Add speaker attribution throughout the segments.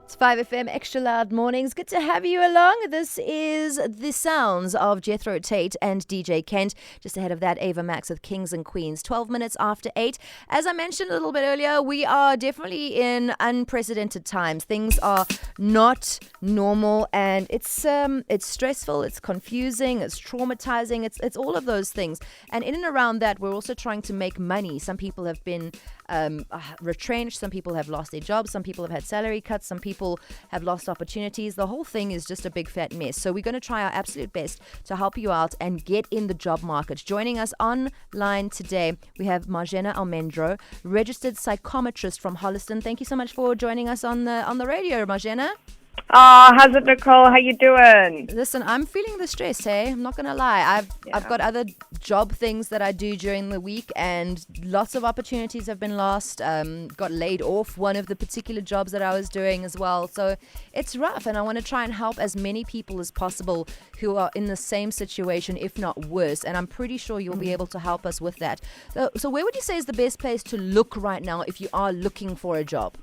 Speaker 1: It's 5FM Extra Loud Mornings. Good to have you along. This is the sounds of Jethro Tate and DJ Kent. Just ahead of that, Ava Max with Kings and Queens. 12 minutes after 8. As I mentioned a little bit earlier, we are definitely in unprecedented times. Things are not normal, and it's stressful, it's confusing, it's traumatizing, it's all of those things. And in and around that, we're also trying to make money. Some people have been retrenched, some people have lost their jobs, some people have had salary cuts, some people have lost opportunities. The whole thing is just a big fat mess. So we're going to try our absolute best to help you out and get in the job market. Joining us online today, we have Marjana Almendro, registered psychometrist from Holliston. Thank you so much for joining us on the radio, Marjana.
Speaker 2: How's it, Nicole? How you doing?
Speaker 1: Listen, I'm feeling the stress, hey? I'm not going to lie. I've got other job things that I do during the week, and lots of opportunities have been lost. Got laid off one of the particular jobs that I was doing as well. So it's rough, and I want to try and help as many people as possible who are in the same situation, if not worse. And I'm pretty sure you'll be able to help us with that. So where would you say is the best place to look right now if you are looking for a job?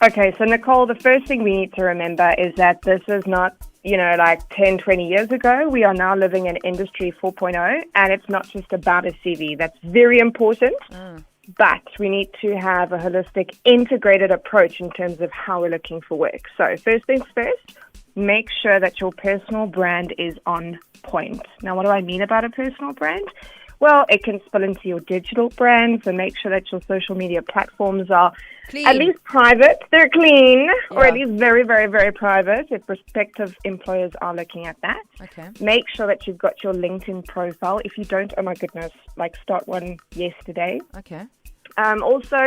Speaker 2: Okay, so Nicole, the first thing we need to remember is that this is not, like 10, 20 years ago. We are now living in Industry 4.0, and it's not just about a CV. That's very important, but we need to have a holistic, integrated approach in terms of how we're looking for work. So first things first, make sure that your personal brand is on point. Now, what do I mean about a personal brand? Well, it can spill into your digital brand, so make sure that your social media platforms are
Speaker 1: clean.
Speaker 2: At least private. They're clean, or at
Speaker 1: Yeah.
Speaker 2: least very, very, very private if prospective employers are looking at that.
Speaker 1: Okay.
Speaker 2: Make sure that you've got your LinkedIn profile. If you don't, oh my goodness, start one yesterday.
Speaker 1: Okay.
Speaker 2: Also,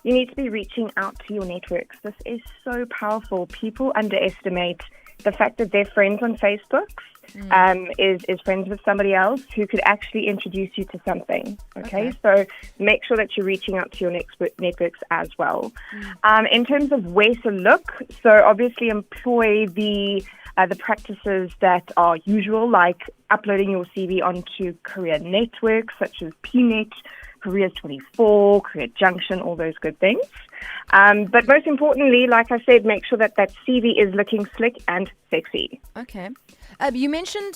Speaker 2: you need to be reaching out to your networks. This is so powerful. People underestimate the fact that they're friends on Facebook. Is friends with somebody else who could actually introduce you to something. Okay? So make sure that you're reaching out to your networks as well. In terms of where to look, so obviously employ the practices that are usual, like uploading your CV onto career networks such as PNet, Careers 24, Career Junction, all those good things. But most importantly, like I said, make sure that CV is looking slick and sexy.
Speaker 1: Okay. You mentioned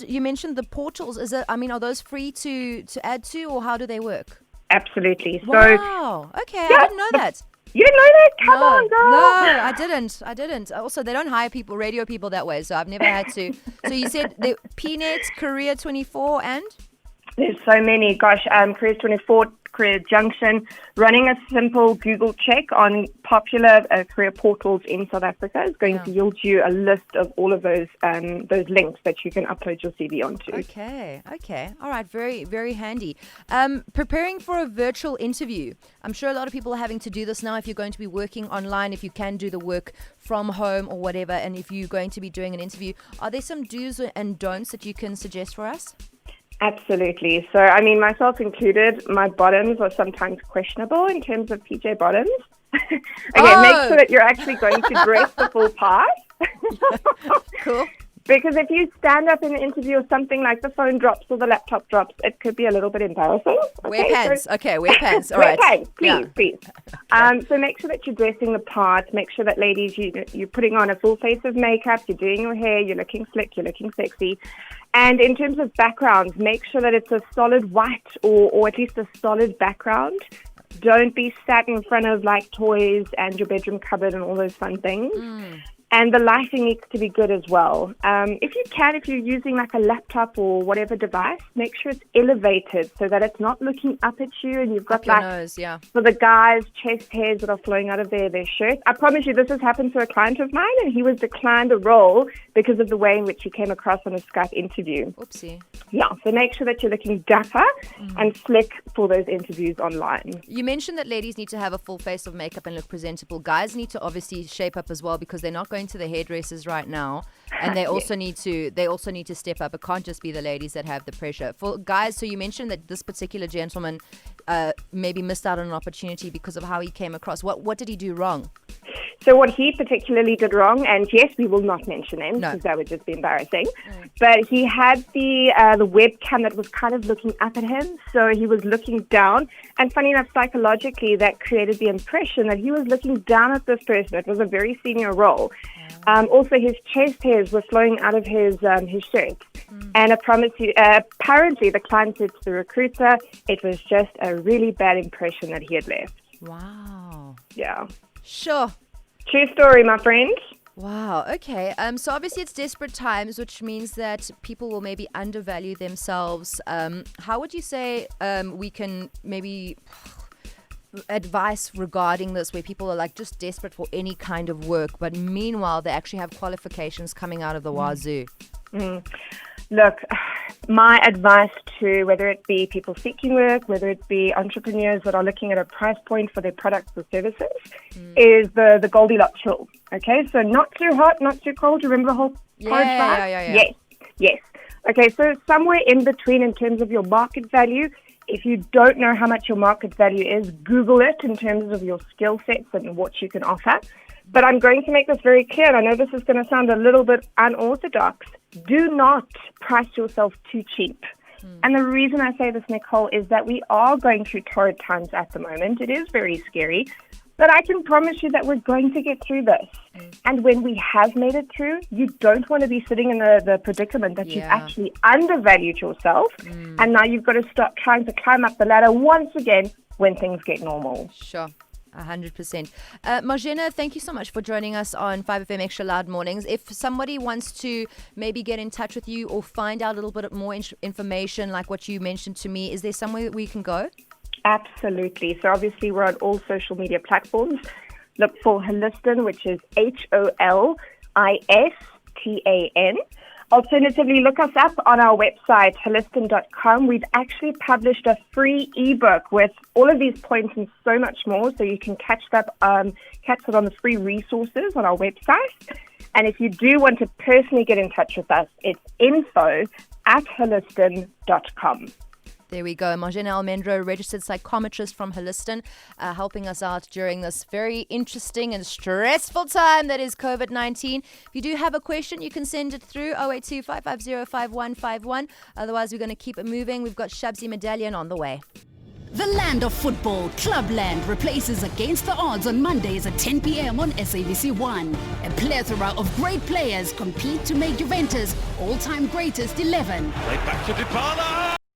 Speaker 1: the portals. Are those free to add to, or how do they work?
Speaker 2: Absolutely.
Speaker 1: Wow. Okay, I didn't know that.
Speaker 2: You didn't know that? Come on, girl.
Speaker 1: No, I didn't. Also, they don't hire radio people that way, so I've never had to. So you said the PNet, Career 24, and?
Speaker 2: There's so many. Gosh, Careers 24, Career Junction. Running a simple Google check on popular career portals in South Africa is going to yield you a list of all of those links that you can upload your CV onto.
Speaker 1: Okay. All right. Very, very handy. Preparing for a virtual interview. I'm sure a lot of people are having to do this now if you're going to be working online, if you can do the work from home or whatever, and if you're going to be doing an interview. Are there some do's and don'ts that you can suggest for us?
Speaker 2: Absolutely. So, myself included, my bottoms are sometimes questionable in terms of PJ bottoms. Make sure that you're actually going to dress the full part.
Speaker 1: Cool.
Speaker 2: Because if you stand up in an interview or something like the phone drops or the laptop drops, it could be a little bit embarrassing.
Speaker 1: Wear pants. Wear pants. All
Speaker 2: wear
Speaker 1: right.
Speaker 2: Pants, please. So make sure that you're dressing the part. Make sure that, ladies, you're putting on a full face of makeup, you're doing your hair, you're looking slick, you're looking sexy. And in terms of backgrounds, make sure that it's a solid white or at least a solid background. Don't be sat in front of toys and your bedroom cupboard and all those fun things. And the lighting needs to be good as well. If you're using a laptop or whatever device, make sure it's elevated so that it's not looking up at you and you've got
Speaker 1: up your nose, yeah.
Speaker 2: For the guys, chest hairs that are flowing out of their shirts. I promise you this has happened to a client of mine, and he was declined a role because of the way in which he came across on a Skype interview.
Speaker 1: Oopsie.
Speaker 2: Yeah, so make sure that you're looking dapper and slick for those interviews online.
Speaker 1: You mentioned that ladies need to have a full face of makeup and look presentable. Guys need to obviously shape up as well, because they're not going to the hairdressers right now, and they also need to step up. It can't just be the ladies that have the pressure. For guys, so you mentioned that this particular gentleman maybe missed out on an opportunity because of how he came across. What did he do wrong?
Speaker 2: So what he particularly did wrong, and yes, we will not mention him because that would just be embarrassing, but he had the webcam that was kind of looking up at him, so he was looking down, and funny enough, psychologically, that created the impression that he was looking down at this person. It was a very senior role. Also, his chest hairs were flowing out of his shirt. And I promise you, apparently the client said to the recruiter, it was just a really bad impression that he had left.
Speaker 1: Wow.
Speaker 2: Yeah.
Speaker 1: Sure.
Speaker 2: True story, my friend.
Speaker 1: Wow. Okay. So obviously it's desperate times, which means that people will maybe undervalue themselves. How would you say we can maybe advice regarding this, where people are like just desperate for any kind of work, but meanwhile they actually have qualifications coming out of the wazoo?
Speaker 2: Look, my advice to whether it be people seeking work, whether it be entrepreneurs that are looking at a price point for their products or services, is the Goldilocks rule. Okay, so not too hot, not too cold. Remember the whole porridge vibe? Yes. Okay, so somewhere in between in terms of your market value. If you don't know how much your market value is, Google it in terms of your skill sets and what you can offer. But I'm going to make this very clear, and I know this is going to sound a little bit unorthodox. Do not price yourself too cheap. And the reason I say this, Nicole, is that we are going through torrid times at the moment. It is very scary. But I can promise you that we're going to get through this. And when we have made it through, you don't want to be sitting in the predicament that you've actually undervalued yourself. And now you've got to start trying to climb up the ladder once again when things get normal.
Speaker 1: Sure. 100%. Marjena, thank you so much for joining us on 5FM Extra Loud Mornings. If somebody wants to maybe get in touch with you or find out a little bit more information like what you mentioned to me, is there somewhere that we can go?
Speaker 2: Absolutely. So obviously we're on all social media platforms. Look for Holistan, which is HOLISTAN. Alternatively, look us up on our website, holistan.com. We've actually published a free ebook with all of these points and so much more, so you can catch it on the free resources on our website. And if you do want to personally get in touch with us, it's info@holistan.com.
Speaker 1: There we go. Marjena Almendro, registered psychometrist from Holistan, helping us out during this very interesting and stressful time that is COVID-19. If you do have a question, you can send it through 082 550 5151. Otherwise, we're going to keep it moving. We've got Shabzi Medallion on the way.
Speaker 3: The land of football, Clubland, replaces Against the Odds on Mondays at 10 p.m. on SABC1. A plethora of great players compete to make Juventus all-time greatest 11.
Speaker 4: Played back to Dybala.